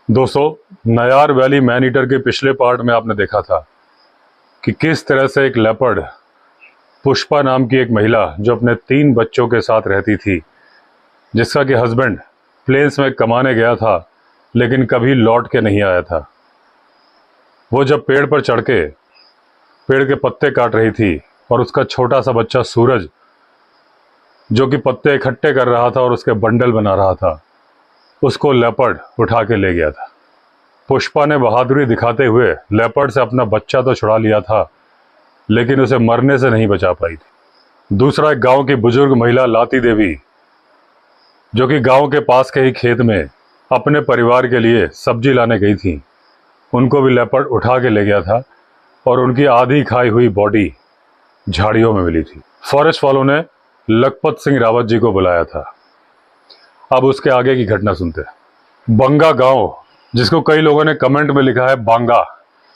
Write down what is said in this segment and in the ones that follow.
दोस्तों, Nayar valley man eater के पिछले पार्ट में आपने देखा था कि किस तरह से एक लेपर्ड पुष्पा नाम की एक महिला जो अपने 3 बच्चों के साथ रहती थी, जिसका कि हस्बैंड प्लेन्स में कमाने गया था लेकिन कभी लौट के नहीं आया था। वो जब पेड़ पर चढ़ के पेड़ के पत्ते काट रही थी और उसका छोटा सा बच्चा सूरज जो कि पत्ते इकट्ठे कर रहा था और उसके बंडल बना रहा था, उसको लेपर्ड उठा के ले गया था। पुष्पा ने बहादुरी दिखाते हुए लेपर्ड से अपना बच्चा तो छुड़ा लिया था लेकिन उसे मरने से नहीं बचा पाई थी। दूसरा, एक गांव की बुजुर्ग महिला लाती देवी जो कि गांव के पास के ही खेत में अपने परिवार के लिए सब्जी लाने गई थी, उनको भी लेपर्ड उठा के ले गया था और उनकी आधी खाई हुई बॉडी झाड़ियों में मिली थी। फॉरेस्ट वालों ने लखपत सिंह रावत जी को बुलाया था। अब उसके आगे की घटना सुनते हैं। बंगा गांव, जिसको कई लोगों ने कमेंट में लिखा है बांगा,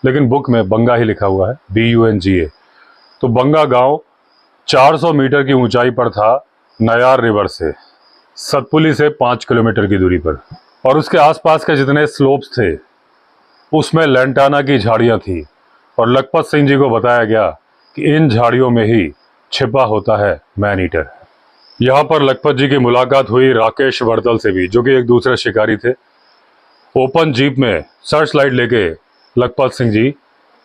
लेकिन बुक में बंगा ही लिखा हुआ है, BUNGA। तो बंगा गांव 400 मीटर की ऊंचाई पर था नयार रिवर से, सतपुली से 5 किलोमीटर की दूरी पर, और उसके आसपास के जितने स्लोप्स थे उसमें लैंटाना की झाड़ियां थी। और लखपत सिंह जी को बताया गया कि इन झाड़ियों में ही छिपा होता है मैन ईटर। यहाँ पर लखपत जी की मुलाकात हुई राकेश वर्तल से भी, जो कि एक दूसरे शिकारी थे। ओपन जीप में सर्च लाइट लेके लखपत सिंह जी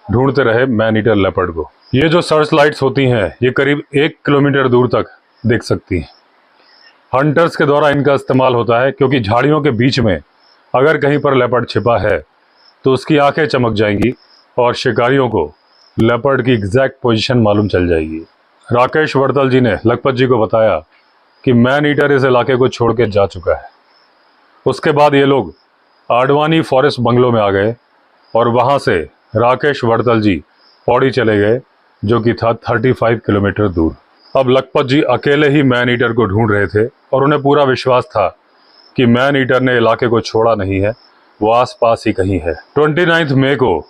ढूंढते रहे मैन ईटर लेपर्ड को। ये जो सर्च लाइट्स होती हैं ये करीब 1 किलोमीटर दूर तक दिख सकती हैं। हंटर्स के द्वारा इनका इस्तेमाल होता है क्योंकि झाड़ियों के बीच में अगर कहीं पर लेपर्ड छिपा है तो उसकी आंखें चमक जाएंगी और शिकारियों को लेपर्ड की एग्जैक्ट पोजीशन मालूम चल जाएगी। राकेश वर्तल जी ने लखपत जी को बताया कि मैन ईटर इस इलाके को छोड़ के जा चुका है। उसके बाद ये लोग आडवाणी फॉरेस्ट बंगलो में आ गए और वहां से राकेश वर्तल जी पौड़ी चले गए, जो कि था 35 किलोमीटर दूर। अब लखपत जी अकेले ही मैन ईटर को ढूंढ रहे थे और उन्हें पूरा विश्वास था कि मैन ईटर ने इलाके को छोड़ा नहीं है, वो आस पास ही कहीं है। 29 मई को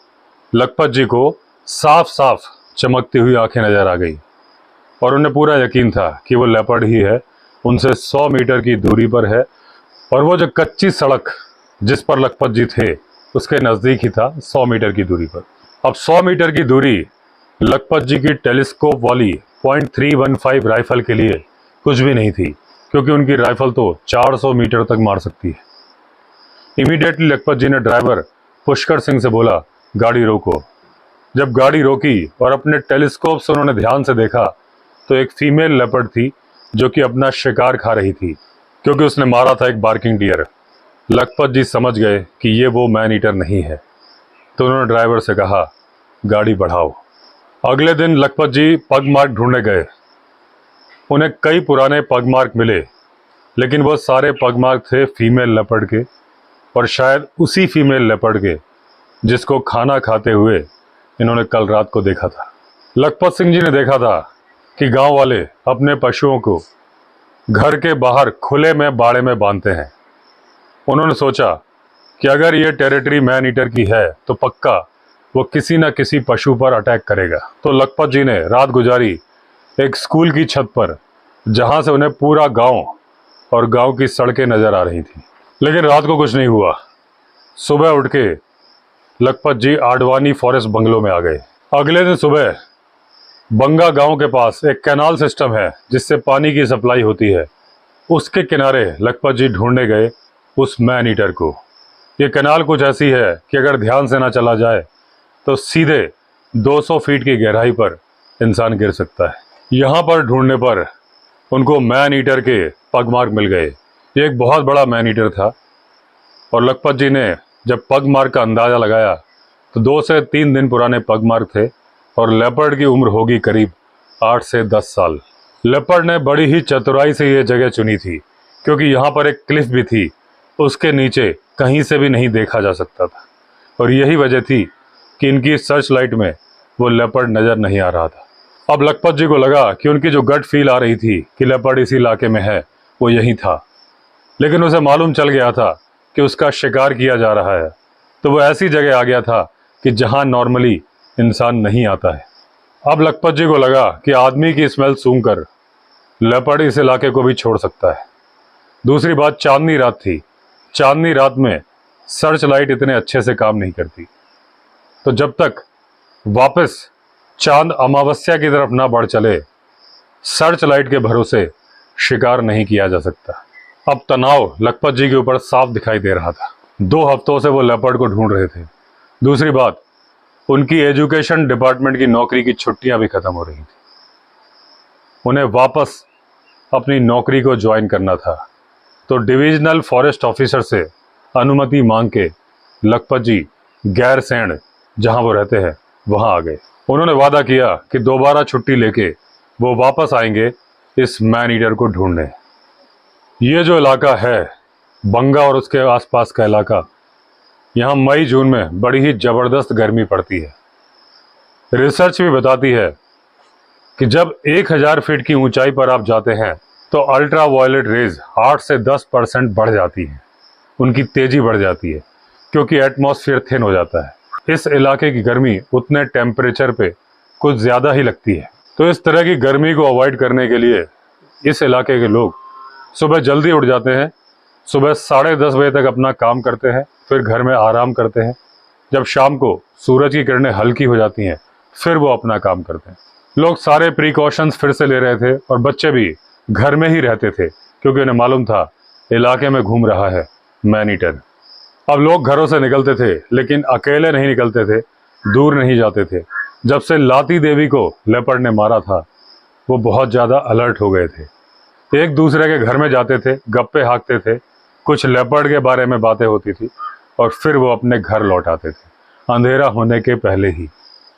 लखपत जी को साफ साफ चमकती हुई आंखें नजर आ गई और उन्हें पूरा यकीन था कि वो लेपर्ड ही है, उनसे 100 मीटर की दूरी पर है। और वो जो कच्ची सड़क जिस पर लखपत जी थे उसके नज़दीक ही था, 100 मीटर की दूरी पर। अब 100 मीटर की दूरी लखपत जी की टेलीस्कोप वाली .315 राइफल के लिए कुछ भी नहीं थी, क्योंकि उनकी राइफल तो 400 मीटर तक मार सकती है। इमीडिएटली लखपत जी ने ड्राइवर पुष्कर सिंह से बोला, गाड़ी रोको। जब गाड़ी रोकी और अपने टेलीस्कोप से उन्होंने ध्यान से देखा तो एक फीमेल लेपर्ड थी जो कि अपना शिकार खा रही थी, क्योंकि उसने मारा था एक बार्किंग डियर। लखपत जी समझ गए कि ये वो मैन ईटर नहीं है, तो उन्होंने ड्राइवर से कहा, गाड़ी बढ़ाओ। अगले दिन लखपत जी पगमार्क ढूंढने गए। उन्हें कई पुराने पगमार्क मिले, लेकिन वो सारे पगमार्क थे फीमेल लेपर्ड के, और शायद उसी फीमेल लेपर्ड के जिसको खाना खाते हुए इन्होंने कल रात को देखा था। लखपत सिंह जी ने देखा था कि गांव वाले अपने पशुओं को घर के बाहर खुले में बाड़े में बांधते हैं। उन्होंने सोचा कि अगर ये टेरिटरी मैन ईटर की है तो पक्का वो किसी न किसी पशु पर अटैक करेगा। तो लखपत जी ने रात गुजारी एक स्कूल की छत पर, जहां से उन्हें पूरा गांव और गांव की सड़कें नजर आ रही थी। लेकिन रात को कुछ नहीं हुआ। सुबह उठ के लखपत जी आडवाणी फॉरेस्ट बंगलो में आ गए। अगले दिन सुबह बंगा गांव के पास एक कैनाल सिस्टम है जिससे पानी की सप्लाई होती है। उसके किनारे लखपत जी ढूंढने गए उस मैन ईटर को। ये कैनाल कुछ ऐसी है कि अगर ध्यान से ना चला जाए तो सीधे 200 फीट की गहराई पर इंसान गिर सकता है। यहाँ पर ढूंढने पर उनको मैन ईटर के पगमार्क मिल गए। ये एक बहुत बड़ा मैन ईटर था और लखपत जी ने जब पगमार्क का अंदाज़ा लगाया तो 2 से 3 दिन पुराने पगमार्क थे और लेपर्ड की उम्र होगी करीब 8 से 10 साल। लेपर्ड ने बड़ी ही चतुराई से ये जगह चुनी थी, क्योंकि यहाँ पर एक क्लिफ भी थी, उसके नीचे कहीं से भी नहीं देखा जा सकता था, और यही वजह थी कि इनकी सर्च लाइट में वो लेपर्ड नज़र नहीं आ रहा था। अब लखपत जी को लगा कि उनकी जो गट फील आ रही थी कि लेपर्ड इसी इलाके में है, वो यही था, लेकिन उसे मालूम चल गया था कि उसका शिकार किया जा रहा है। तो वो ऐसी जगह आ गया था कि जहाँ नॉर्मली इंसान नहीं आता है। अब लखपत जी को लगा कि आदमी की स्मेल सूंघकर लेपर्ड इस इलाके को भी छोड़ सकता है। दूसरी बात, चांदनी रात थी। चांदनी रात में सर्च लाइट इतने अच्छे से काम नहीं करती। तो जब तक वापस चांद अमावस्या की तरफ ना बढ़ चले, सर्च लाइट के भरोसे शिकार नहीं किया जा सकता। अब तनाव लखपत जी के ऊपर साफ दिखाई दे रहा था। 2 हफ्तों से वो लेपर्ड को ढूंढ रहे थे। दूसरी बात, उनकी एजुकेशन डिपार्टमेंट की नौकरी की छुट्टियां भी खत्म हो रही थी। उन्हें वापस अपनी नौकरी को ज्वाइन करना था। तो डिविजनल फॉरेस्ट ऑफिसर से अनुमति मांग के लखपत जी गैरसैंण जहां वो रहते हैं वहां आ गए। उन्होंने वादा किया कि दोबारा छुट्टी लेके वो वापस आएंगे इस मैन ईटर को ढूंढने। ये जो इलाका है, बंगा और उसके आसपास का इलाका, यहाँ मई जून में बड़ी ही ज़बरदस्त गर्मी पड़ती है। रिसर्च भी बताती है कि जब 1000 फीट की ऊंचाई पर आप जाते हैं तो अल्ट्रा वायलेट रेज 8 से 10% बढ़ जाती है, उनकी तेजी बढ़ जाती है, क्योंकि एटमॉस्फेयर थिन हो जाता है। इस इलाके की गर्मी उतने टेम्परेचर पे कुछ ज़्यादा ही लगती है। तो इस तरह की गर्मी को अवॉइड करने के लिए इस इलाके के लोग सुबह जल्दी उठ जाते हैं, सुबह 10:30 बजे तक अपना काम करते हैं, फिर घर में आराम करते हैं। जब शाम को सूरज की किरणें हल्की हो जाती हैं, फिर वो अपना काम करते हैं। लोग सारे प्रिकॉशंस फिर से ले रहे थे और बच्चे भी घर में ही रहते थे, क्योंकि उन्हें मालूम था इलाके में घूम रहा है मैन ईटर। अब लोग घरों से निकलते थे, लेकिन अकेले नहीं निकलते थे, दूर नहीं जाते थे। जब से लाती देवी को लेपर्ड ने मारा था, वो बहुत ज़्यादा अलर्ट हो गए थे। एक दूसरे के घर में जाते थे, गप्पे हाँकते थे, कुछ लेपर्ड के बारे में बातें होती थी और फिर वो अपने घर लौट आते थे अंधेरा होने के पहले ही।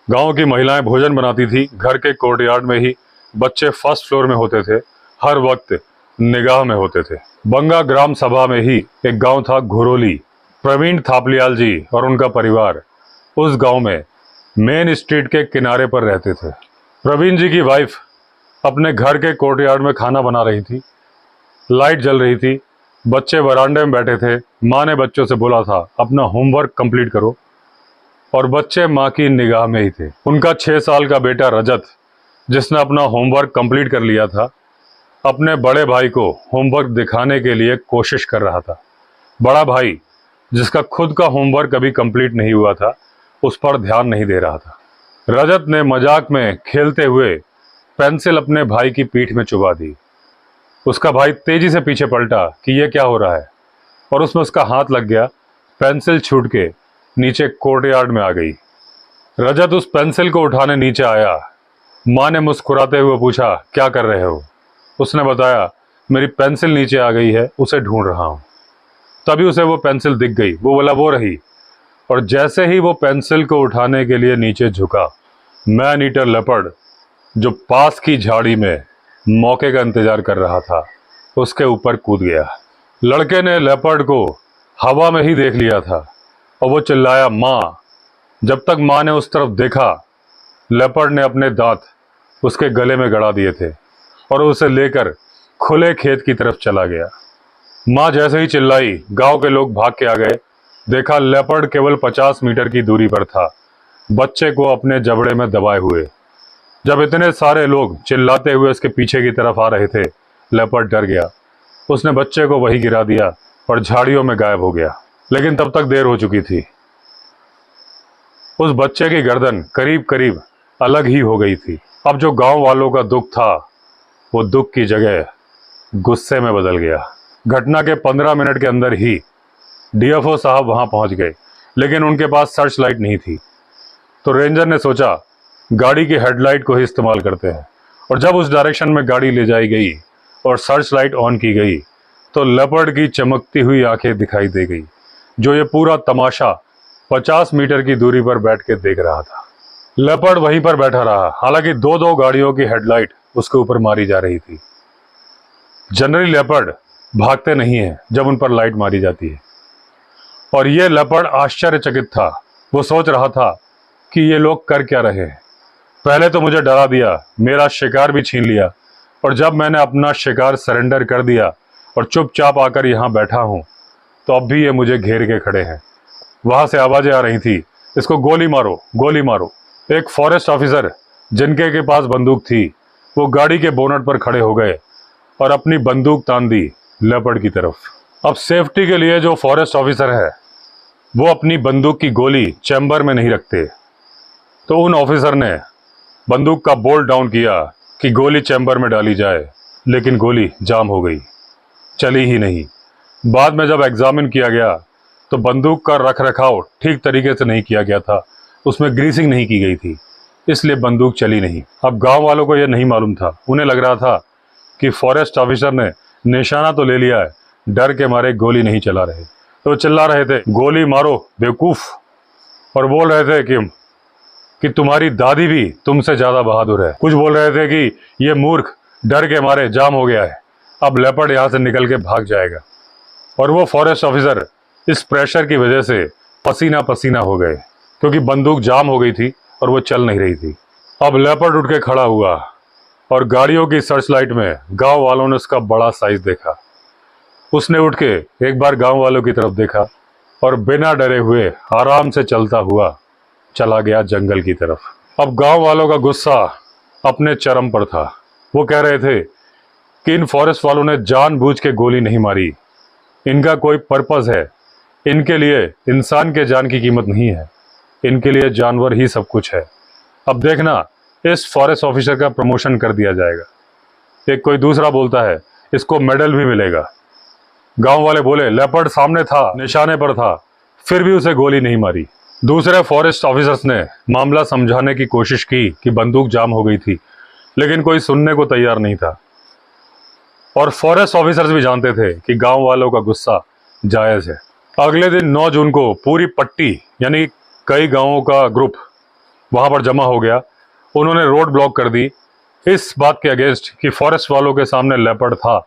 गांव की महिलाएं भोजन बनाती थी, घर के कोर्टयार्ड में ही बच्चे फर्स्ट फ्लोर में होते थे, हर वक्त निगाह में होते थे। बंगा ग्राम सभा में ही एक गांव था घुरोली। प्रवीण थापलियाल जी और उनका परिवार उस गांव में मेन स्ट्रीट के किनारे पर रहते थे। प्रवीण जी की वाइफ अपने घर के कोर्टयार्ड में खाना बना रही थी, लाइट जल रही थी, बच्चे वरांडे में बैठे थे। माँ ने बच्चों से बोला था अपना होमवर्क कंप्लीट करो, और बच्चे माँ की निगाह में ही थे। उनका 6 साल का बेटा रजत, जिसने अपना होमवर्क कंप्लीट कर लिया था, अपने बड़े भाई को होमवर्क दिखाने के लिए कोशिश कर रहा था। बड़ा भाई, जिसका खुद का होमवर्क अभी कंप्लीट नहीं हुआ था, उस पर ध्यान नहीं दे रहा था। रजत ने मजाक में खेलते हुए पेंसिल अपने भाई की पीठ में चुभा दी। उसका भाई तेजी से पीछे पलटा कि यह क्या हो रहा है, और उसमें उसका हाथ लग गया। पेंसिल छूट के नीचे कोर्टयार्ड में आ गई। रजत उस पेंसिल को उठाने नीचे आया। माँ ने मुस्कुराते हुए पूछा, क्या कर रहे हो? उसने बताया, मेरी पेंसिल नीचे आ गई है, उसे ढूंढ रहा हूँ। तभी उसे वो पेंसिल दिख गई। वो बोला वो रही, और जैसे ही वो पेंसिल को उठाने के लिए नीचे झुका, मैन ईटर लेपर्ड, जो पास की झाड़ी में मौके का इंतजार कर रहा था, उसके ऊपर कूद गया। लड़के ने लेपर्ड को हवा में ही देख लिया था और वो चिल्लाया, माँ। जब तक माँ ने उस तरफ देखा, लेपर्ड ने अपने दांत उसके गले में गड़ा दिए थे और उसे लेकर खुले खेत की तरफ चला गया। माँ जैसे ही चिल्लाई, गांव के लोग भाग के आ गए। देखा लेपर्ड केवल 50 मीटर की दूरी पर था, बच्चे को अपने जबड़े में दबाए हुए। जब इतने सारे लोग चिल्लाते हुए उसके पीछे की तरफ आ रहे थे, लेपर्ड डर गया। उसने बच्चे को वहीं गिरा दिया और झाड़ियों में गायब हो गया। लेकिन तब तक देर हो चुकी थी। उस बच्चे की गर्दन करीब करीब अलग ही हो गई थी। अब जो गांव वालों का दुख था, वो दुख की जगह गुस्से में बदल गया। घटना के 15 मिनट के अंदर ही डीएफओ साहब वहां पहुंच गए, लेकिन उनके पास सर्च लाइट नहीं थी। तो रेंजर ने सोचा गाड़ी की हेडलाइट को ही इस्तेमाल करते हैं, और जब उस डायरेक्शन में गाड़ी ले जाई गई और सर्च लाइट ऑन की गई, तो लेपर्ड की चमकती हुई आंखें दिखाई दे गई, जो ये पूरा तमाशा 50 मीटर की दूरी पर बैठ के देख रहा था। लेपर्ड वहीं पर बैठा रहा, हालांकि 2-2 गाड़ियों की हेडलाइट उसके ऊपर मारी जा रही थी। जनरली लेपर्ड भागते नहीं है जब उन पर लाइट मारी जाती है, और ये लेपर्ड आश्चर्यचकित था। वो सोच रहा था कि ये लोग कर क्या रहे हैं। पहले तो मुझे डरा दिया, मेरा शिकार भी छीन लिया, और जब मैंने अपना शिकार सरेंडर कर दिया और चुपचाप आकर यहाँ बैठा हूँ, तो अब भी ये मुझे घेर के खड़े हैं। वहां से आवाजें आ रही थी, इसको गोली मारो, गोली मारो। एक फॉरेस्ट ऑफिसर जिनके के पास बंदूक थी, वो गाड़ी के बोनट पर खड़े हो गए और अपनी बंदूक तान दी लेपर्ड की तरफ। अब सेफ्टी के लिए जो फॉरेस्ट ऑफिसर है, वो अपनी बंदूक की गोली चैम्बर में नहीं रखते। तो उन ऑफिसर ने बंदूक का बोल्ट डाउन किया कि गोली चैम्बर में डाली जाए, लेकिन गोली जाम हो गई, चली ही नहीं। बाद में जब एग्जामिन किया गया तो बंदूक का रख रखाव ठीक तरीके से नहीं किया गया था, उसमें ग्रीसिंग नहीं की गई थी, इसलिए बंदूक चली नहीं। अब गांव वालों को यह नहीं मालूम था। उन्हें लग रहा था कि फॉरेस्ट ऑफिसर ने निशाना तो ले लिया है, डर के मारे गोली नहीं चला रहे। तो चिल्ला रहे थे, गोली मारो बेवकूफ, और बोल रहे थे कि तुम्हारी दादी भी तुमसे ज्यादा बहादुर है। कुछ बोल रहे थे कि ये मूर्ख डर के मारे जाम हो गया है, अब लेपर्ड यहां से निकल के भाग जाएगा। और वो फॉरेस्ट ऑफिसर इस प्रेशर की वजह से पसीना पसीना हो गए, क्योंकि बंदूक जाम हो गई थी और वो चल नहीं रही थी। अब लेपर्ड उठ के खड़ा हुआ और गाड़ियों की सर्च लाइट में गांव वालों ने उसका बड़ा साइज देखा। उसने उठ के एक बार गांव वालों की तरफ देखा और बिना डरे हुए आराम से चलता हुआ चला गया जंगल की तरफ। अब गांव वालों का गुस्सा अपने चरम पर था। वो कह रहे थे कि इन फॉरेस्ट वालों ने जानबूझ के गोली नहीं मारी, इनका कोई पर्पस है, इनके लिए इंसान के जान की कीमत नहीं है, इनके लिए जानवर ही सब कुछ है। अब देखना, इस फॉरेस्ट ऑफिसर का प्रमोशन कर दिया जाएगा। एक कोई दूसरा बोलता है, इसको मेडल भी मिलेगा। गांव वाले बोले, लेपर्ड सामने था, निशाने पर था, फिर भी उसे गोली नहीं मारी। दूसरे फॉरेस्ट ऑफिसर्स ने मामला समझाने की कोशिश की कि बंदूक जाम हो गई थी, लेकिन कोई सुनने को तैयार नहीं था। और फॉरेस्ट ऑफिसर्स भी जानते थे कि गांव वालों का गुस्सा जायज है। अगले दिन 9 जून को पूरी पट्टी यानी कई गांवों का ग्रुप वहां पर जमा हो गया। उन्होंने रोड ब्लॉक कर दी इस बात के अगेंस्ट कि फॉरेस्ट वालों के सामने लेपर्ड था,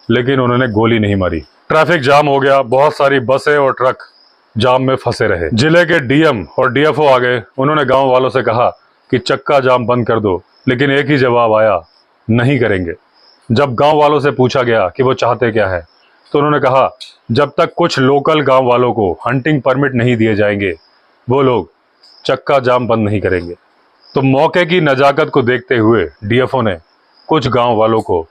लेकिन उन्होंने गोली नहीं मारी। ट्रैफिक जाम हो गया, बहुत सारी बसें और ट्रक जाम में फंसे रहे। जिले के डीएम और डीएफओ आ गए। उन्होंने गांव वालों से कहा कि चक्का जाम बंद कर दो, लेकिन एक ही जवाब आया, नहीं करेंगे। जब गांव वालों से पूछा गया कि वो चाहते क्या है, तो उन्होंने कहा जब तक कुछ लोकल गांव वालों को हंटिंग परमिट नहीं दिए जाएंगे, वो लोग चक्का जाम बंद नहीं करेंगे। तो मौके की नजाकत को देखते हुए डीएफओ ने कुछ गांव वालों को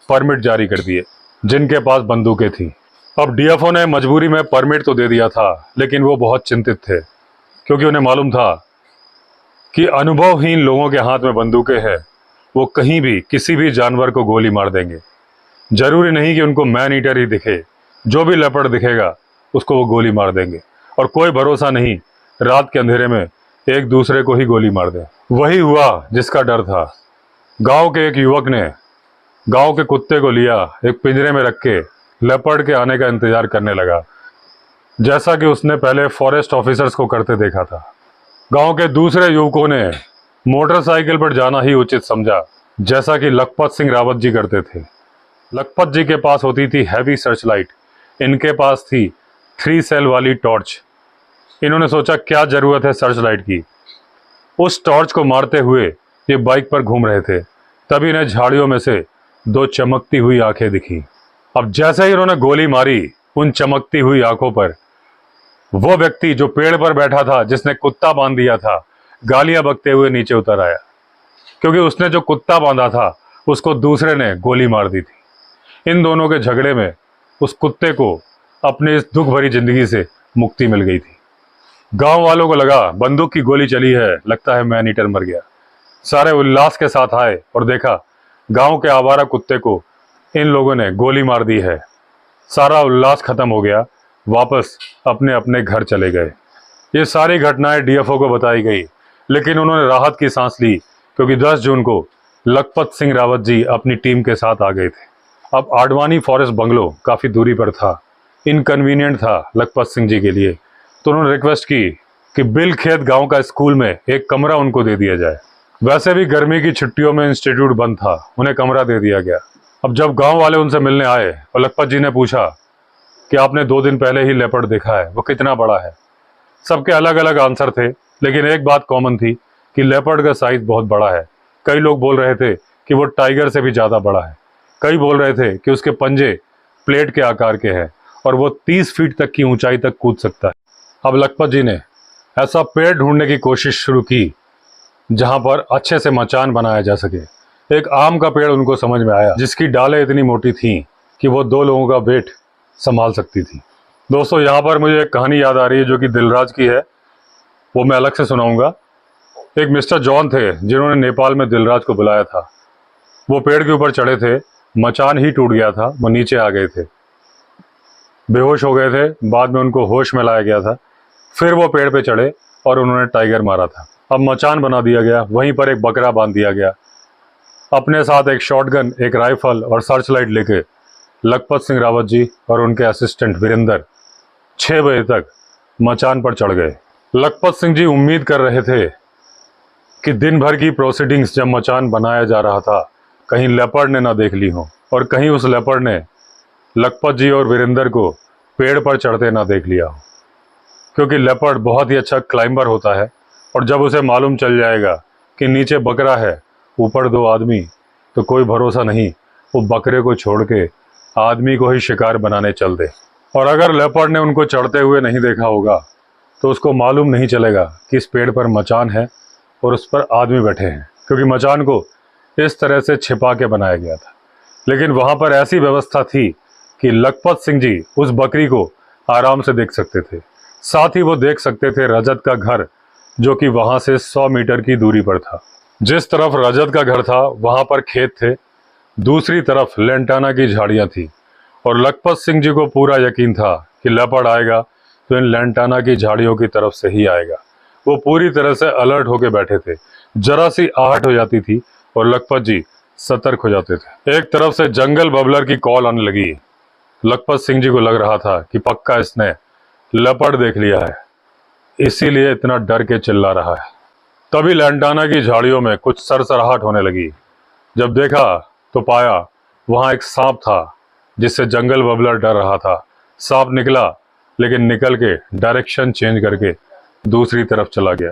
परमिट जारी कर दिए जिनके पास बंदूकें थी। अब डीएफओ ने मजबूरी में परमिट तो दे दिया था, लेकिन वो बहुत चिंतित थे, क्योंकि उन्हें मालूम था कि अनुभवहीन लोगों के हाथ में बंदूकें हैं, वो कहीं भी किसी भी जानवर को गोली मार देंगे। जरूरी नहीं कि उनको मैन ईटर ही दिखे, जो भी लेपर्ड दिखेगा उसको वो गोली मार देंगे। और कोई भरोसा नहीं, रात के अंधेरे में एक दूसरे को ही गोली मार दे। वही हुआ जिसका डर था। गांव के एक युवक ने गांव के कुत्ते को लिया, एक पिंजरे में रख के लेपर्ड के आने का इंतजार करने लगा, जैसा कि उसने पहले फॉरेस्ट ऑफिसर्स को करते देखा था। गांव के दूसरे युवकों ने मोटरसाइकिल पर जाना ही उचित समझा, जैसा कि लखपत सिंह रावत जी करते थे। लखपत जी के पास होती थी हैवी सर्च लाइट, इनके पास थी 3 सेल वाली टॉर्च। इन्होंने सोचा क्या जरूरत है सर्च लाइट की। उस टॉर्च को मारते हुए ये बाइक पर घूम रहे थे, तभी इन्हें झाड़ियों में से 2 चमकती हुई आंखें दिखी। अब जैसे ही इन्होंने गोली मारी उन चमकती हुई आंखों पर, वो व्यक्ति जो पेड़ पर बैठा था, जिसने कुत्ता बांध दिया था, गालियां बकते हुए नीचे उतर आया, क्योंकि उसने जो कुत्ता बांधा था उसको दूसरे ने गोली मार दी थी। इन दोनों के झगड़े में उस कुत्ते को अपने इस दुख भरी जिंदगी से मुक्ति मिल गई थी। गांव वालों को लगा बंदूक की गोली चली है, लगता है मैन ईटर मर गया। सारे उल्लास के साथ आए और देखा गांव के आवारा कुत्ते को इन लोगों ने गोली मार दी है। सारा उल्लास खत्म हो गया, वापस अपने अपने घर चले गए। ये सारी घटनाएं डीएफओ को बताई गई, लेकिन उन्होंने राहत की सांस ली, क्योंकि 10 जून को लखपत सिंह रावत जी अपनी टीम के साथ आ गए थे। अब आडवाणी फॉरेस्ट बंगलो काफी दूरी पर था, इनकन्वीनियंट था लखपत सिंह जी के लिए। तो उन्होंने रिक्वेस्ट की कि बिलखेत गांव का स्कूल में एक कमरा उनको दे दिया जाए। वैसे भी गर्मी की छुट्टियों में इंस्टीट्यूट बंद था, उन्हें कमरा दे दिया गया। अब जब गांव वाले उनसे मिलने आए और लखपत जी ने पूछा कि आपने 2 दिन पहले ही लेपर्ड देखा है, वो कितना बड़ा है। सबके अलग अलग आंसर थे, लेकिन एक बात कॉमन थी कि लेपर्ड का साइज बहुत बड़ा है। कई लोग बोल रहे थे कि वो टाइगर से भी ज्यादा बड़ा है, कई बोल रहे थे कि उसके पंजे प्लेट के आकार के हैं और वो 30 फीट तक की ऊंचाई तक कूद सकता है। अब लखपत जी ने ऐसा पेड़ ढूंढने की कोशिश शुरू की जहां पर अच्छे से मचान बनाया जा सके। एक आम का पेड़ उनको समझ में आया, जिसकी डालें इतनी मोटी थीं कि वो 2 लोगों का वेट संभाल सकती थी। दोस्तों यहाँ पर मुझे एक कहानी याद आ रही है जो कि दिलराज की है, वो मैं अलग से सुनाऊंगा। एक मिस्टर जॉन थे जिन्होंने नेपाल में दिलराज को बुलाया था। वो पेड़ के ऊपर चढ़े थे, मचान ही टूट गया था, वो नीचे आ गए थे, बेहोश हो गए थे। बाद में उनको होश में लाया गया था। फिर वो पेड़ पे चढ़े और उन्होंने टाइगर मारा था। अब मचान बना दिया गया, वहीं पर एक बकरा बांध दिया गया। अपने साथ एक शॉटगन, एक राइफल और सर्च लाइट लेके लखपत सिंह रावत जी और उनके असिस्टेंट वीरेंद्र 6 बजे तक मचान पर चढ़ गए। लखपत सिंह जी उम्मीद कर रहे थे कि दिन भर की प्रोसीडिंग्स जब मचान बनाया जा रहा था, कहीं लेपर्ड ने ना देख ली हो और कहीं उस लेपर्ड ने लखपत जी और वीरेंद्र को पेड़ पर चढ़ते ना देख लिया हो, क्योंकि लेपर्ड बहुत ही अच्छा क्लाइंबर होता है और जब उसे मालूम चल जाएगा कि नीचे बकरा है, ऊपर 2 आदमी, तो कोई भरोसा नहीं वो बकरे को छोड़ के आदमी को ही शिकार बनाने चल दे। और अगर लेपर्ड ने उनको चढ़ते हुए नहीं देखा होगा तो उसको मालूम नहीं चलेगा कि इस पेड़ पर मचान है और उस पर आदमी बैठे हैं, क्योंकि मचान को इस तरह से छिपा के बनाया गया था। लेकिन वहां पर ऐसी व्यवस्था थी कि लखपत सिंह जी उस बकरी को आराम से देख सकते थे। साथ ही वो देख सकते थे रजत का घर, जो कि वहां से 100 मीटर की दूरी पर था। जिस तरफ रजत का घर था वहां पर खेत थे, दूसरी तरफ लेंटाना की झाड़ियां थी और लखपत सिंह जी को पूरा यकीन था कि लेपर्ड आएगा तो इन लेंटाना की झाड़ियों की तरफ से ही आएगा। वो पूरी तरह से अलर्ट होके बैठे थे। जरा सी आहट हो जाती थी और लखपत जी सतर्क हो जाते थे। एक तरफ से जंगल बबलर की कॉल आने लगी। लखपत सिंह जी को लग रहा था कि पक्का इसने लेपर्ड देख लिया है, इसीलिए इतना डर के चिल्ला रहा है। तभी लेंटाना की झाड़ियों में कुछ सरसराहट होने लगी। जब देखा तो पाया वहां एक सांप था जिससे जंगल बबलर डर रहा था। सांप निकला, लेकिन निकल के डायरेक्शन चेंज करके दूसरी तरफ चला गया।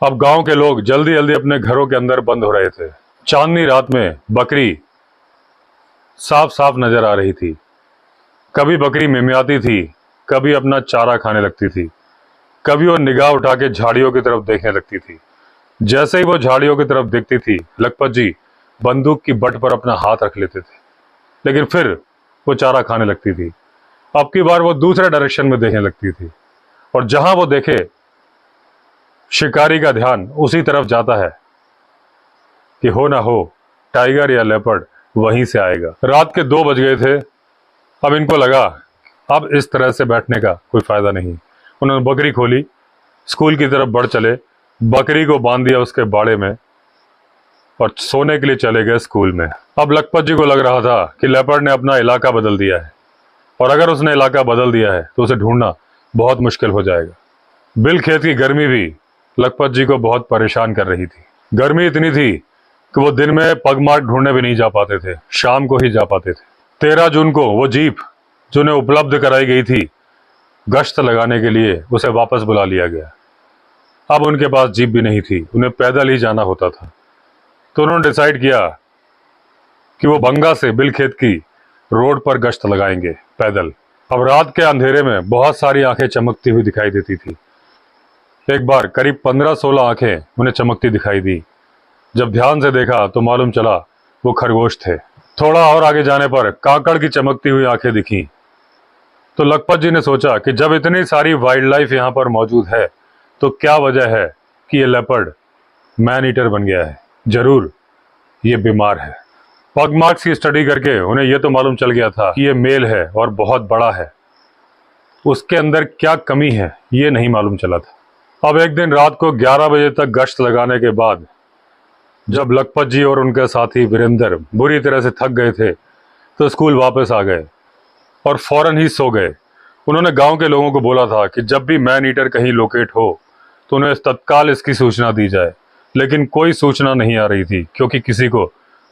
अब गांव के लोग जल्दी जल्दी अपने घरों के अंदर बंद हो रहे थे। चांदनी रात में बकरी साफ साफ नजर आ रही थी। कभी बकरी मिमियाती थी, कभी अपना चारा खाने लगती थी, कभी वो निगाह उठा के झाड़ियों की तरफ देखने लगती थी। जैसे ही वो झाड़ियों की तरफ देखती थी, लखपत जी बंदूक की बट पर अपना हाथ रख लेते थे, लेकिन फिर वो चारा खाने लगती थी। अब की बार वो दूसरे डायरेक्शन में देखने लगती थी और जहां वो देखे शिकारी का ध्यान उसी तरफ जाता है कि हो ना हो टाइगर या लेपर्ड वहीं से आएगा। रात के 2 बज गए थे। अब इनको लगा अब इस तरह से बैठने का कोई फायदा नहीं। उन्होंने बकरी खोली, स्कूल की तरफ बढ़ चले, बकरी को बांध दिया उसके बाड़े में और सोने के लिए चले गए स्कूल में। अब लखपत जी को लग रहा था कि लेपर्ड ने अपना इलाका बदल दिया है और अगर उसने इलाका बदल दिया है तो उसे ढूंढना बहुत मुश्किल हो जाएगा। बिल खेत की गर्मी भी लखपत जी को बहुत परेशान कर रही थी। गर्मी इतनी थी कि वो दिन में पगमार्क ढूंढने भी नहीं जा पाते थे, शाम को ही जा पाते थे। 13 जून को वो जीप जो उन्हें उपलब्ध कराई गई थी गश्त लगाने के लिए, उसे वापस बुला लिया गया। अब उनके पास जीप भी नहीं थी, उन्हें पैदल ही जाना होता था। तो उन्होंने डिसाइड किया कि वो बंगा से बिल खेत की रोड पर गश्त लगाएंगे पैदल। अब रात के अंधेरे में बहुत सारी आंखें चमकती हुई दिखाई देती थी। एक बार करीब 15-16 आंखें उन्हें चमकती दिखाई दी। जब ध्यान से देखा तो मालूम चला वो खरगोश थे। थोड़ा और आगे जाने पर काकड़ की चमकती हुई आंखें दिखी। तो लखपत जी ने सोचा कि जब इतनी सारी वाइल्ड लाइफ यहाँ पर मौजूद है तो क्या वजह है कि ये लेपर्ड मैन ईटर बन गया है। जरूर ये बीमार है। पग मार्क्स की स्टडी करके उन्हें यह तो मालूम चल गया था कि ये मेल है और बहुत बड़ा है। उसके अंदर क्या कमी है ये नहीं मालूम चला था। अब एक दिन रात को 11 बजे तक गश्त लगाने के बाद जब लखपत जी और उनके साथी वीरेंद्र बुरी तरह से थक गए थे तो स्कूल वापस आ गए और फौरन ही सो गए। उन्होंने गांव के लोगों को बोला था कि जब भी मैन ईटर कहीं लोकेट हो तो उन्हें तत्काल इसकी सूचना दी जाए, लेकिन कोई सूचना नहीं आ रही थी क्योंकि किसी को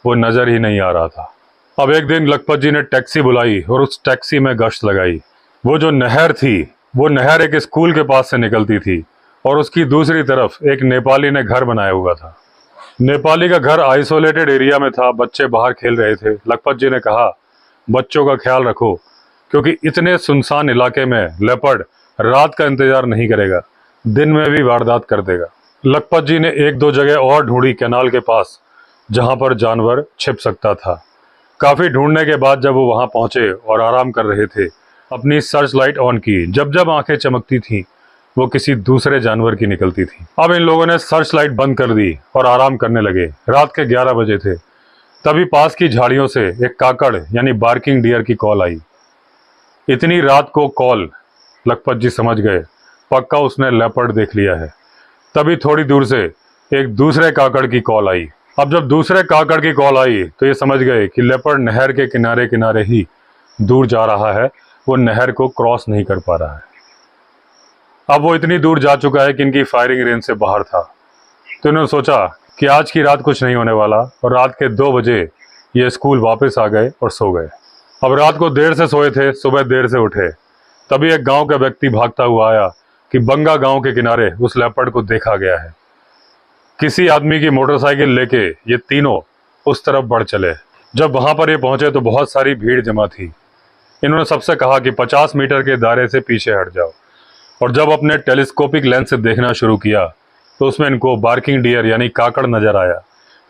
वो नजर ही नहीं आ रहा था। अब एक दिन लखपत जी ने टैक्सी बुलाई और उस टैक्सी में गश्त लगाई। वो जो नहर थी, वो नहर एक स्कूल के पास से निकलती थी और उसकी दूसरी तरफ एक नेपाली ने घर बनाया हुआ था। नेपाली का घर आइसोलेटेड एरिया में था, बच्चे बाहर खेल रहे थे। लखपत जी ने कहा, बच्चों का ख्याल रखो क्योंकि इतने सुनसान इलाके में लेपर्ड रात का इंतजार नहीं करेगा, दिन में भी वारदात कर देगा। लखपत जी ने 1-2 जगह और ढूंढी कैनाल के पास जहां पर जानवर छिप सकता था। काफी ढूंढने के बाद जब वो वहां पहुंचे और आराम कर रहे थे अपनी सर्च लाइट ऑन की। जब जब आंखें चमकती थीं, वो किसी दूसरे जानवर की निकलती थी। अब इन लोगों ने सर्च लाइट बंद कर दी और आराम करने लगे। रात के 11 बजे थे। तभी पास की झाड़ियों से एक काकड़ यानी बार्किंग डियर की कॉल आई। इतनी रात को कॉल, लखपत जी समझ गए पक्का उसने लेपर्ड देख लिया है। तभी थोड़ी दूर से एक दूसरे काकड़ की कॉल आई। अब जब दूसरे काकड़ की कॉल आई तो ये समझ गए कि लेपर्ड नहर के किनारे किनारे ही दूर जा रहा है, वो नहर को क्रॉस नहीं कर पा रहा है। अब वो इतनी दूर जा चुका है कि इनकी फायरिंग रेंज से बाहर था। तो इन्होंने सोचा कि आज की रात कुछ नहीं होने वाला, और रात के 2 बजे ये स्कूल वापस आ गए और सो गए। अब रात को देर से सोए थे, सुबह देर से उठे। तभी एक गांव का व्यक्ति भागता हुआ आया कि बंगा गांव के किनारे उस लेपर्ड को देखा गया है। किसी आदमी की मोटरसाइकिल लेके ये तीनों उस तरफ बढ़ चले। जब वहां पर ये पहुंचे तो बहुत सारी भीड़ जमा थी। इन्होंने सबसे कहा कि 50 मीटर के दायरे से पीछे हट जाओ, और जब अपने टेलीस्कोपिक लेंस से देखना शुरू किया तो उसमें इनको बार्किंग डियर यानी काकड़ नजर आया।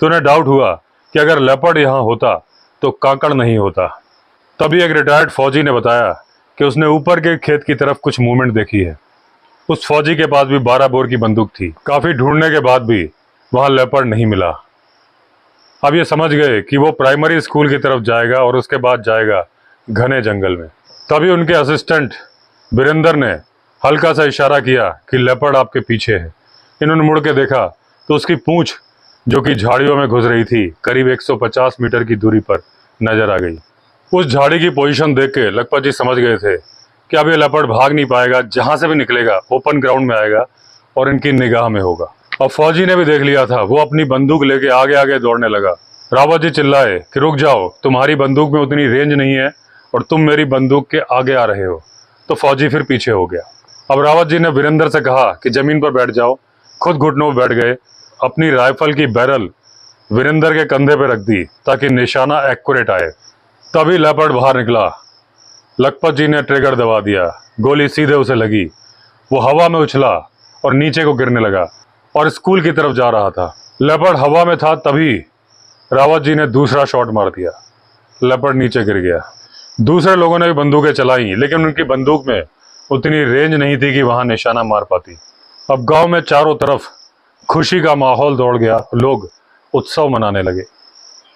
तो उन्हें डाउट हुआ कि अगर लेपर्ड यहाँ होता तो काकड़ नहीं होता। तभी एक रिटायर्ड फौजी ने बताया कि उसने ऊपर के खेत की तरफ कुछ मूवमेंट देखी है। उस फौजी के पास भी 12 बोर की बंदूक थी। काफी ढूंढने के बाद भी वहां लेपर्ड नहीं मिला। अब ये समझ गए कि वो प्राइमरी स्कूल की तरफ जाएगा और उसके बाद जाएगा घने जंगल में। तभी उनके असिस्टेंट वीरेंद्र ने हल्का सा इशारा किया कि लेपर्ड आपके पीछे है। इन्होंने मुड़ के देखा तो उसकी पूंछ, जो कि झाड़ियों में घुस रही थी, करीब 150 मीटर की दूरी पर नजर आ गई। उस झाड़ी की पोजीशन देख के लखपत जी समझ गए थे कि अब ये लेपर्ड भाग नहीं पाएगा। जहां से भी निकलेगा ओपन ग्राउंड में आएगा और इनकी निगाह में होगा। अब फौजी ने भी देख लिया था। वो अपनी बंदूक लेके आगे आगे दौड़ने लगा। रावत जी चिल्लाए कि रुक जाओ, तुम्हारी बंदूक में उतनी रेंज नहीं है और तुम मेरी बंदूक के आगे आ रहे हो। तो फौजी फिर पीछे हो गया। अब रावत जी ने वीरेंद्र से कहा कि जमीन पर बैठ जाओ। खुद घुटनों में बैठ गए। अपनी राइफल की बैरल वीरेंद्र के कंधे पर रख दी ताकि निशाना एक्यूरेट आए। तभी लेपर्ड बाहर निकला। लखपत जी ने ट्रिगर दबा दिया। गोली सीधे उसे लगी। वो हवा में उछला और नीचे को गिरने लगा और स्कूल की तरफ जा रहा था। लेपर्ड हवा में था, तभी रावत जी ने दूसरा शॉट मार दिया। लेपर्ड नीचे गिर गया। दूसरे लोगों ने भी बंदूकें चलाई, लेकिन उनकी बंदूक में उतनी रेंज नहीं थी कि वहां निशाना मार पाती। अब गांव में चारों तरफ खुशी का माहौल दौड़ गया। लोग उत्सव मनाने लगे।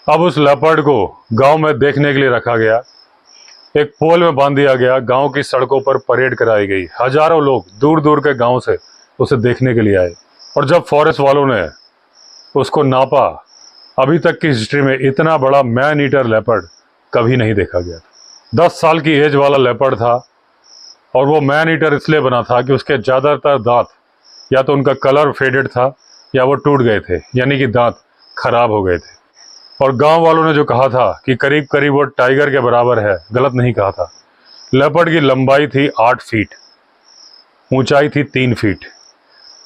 अब उस लेपर्ड को गांव में देखने के लिए रखा गया। एक पोल में बांध दिया गया। गांव की सड़कों पर परेड कराई गई। हजारों लोग दूर दूर के गांव से उसे देखने के लिए आए। और जब फॉरेस्ट वालों ने उसको नापा, अभी तक की हिस्ट्री में इतना बड़ा मैन ईटर लेपर्ड कभी नहीं देखा गया था। 10 साल की एज वाला लेपर्ड था, और वो मैन ईटर इसलिए बना था कि उसके ज्यादातर दांत या तो उनका कलर फेडेड था या वो टूट गए थे, यानी कि दांत खराब हो गए थे। और गांव वालों ने जो कहा था कि करीब करीब वो टाइगर के बराबर है, गलत नहीं कहा था। लेपर्ड की लंबाई थी 8 फीट, ऊंचाई थी 3 फीट,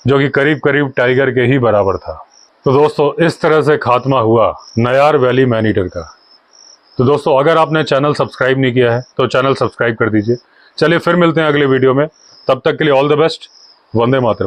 जो कि करीब करीब टाइगर के ही बराबर था। तो दोस्तों, इस तरह से खात्मा हुआ नयार वैली मैन ईटर का। तो दोस्तों, अगर आपने चैनल सब्सक्राइब नहीं किया है तो चैनल सब्सक्राइब कर दीजिए। चलिए फिर मिलते हैं अगले वीडियो में। तब तक के लिए all the best. Vande Mataram.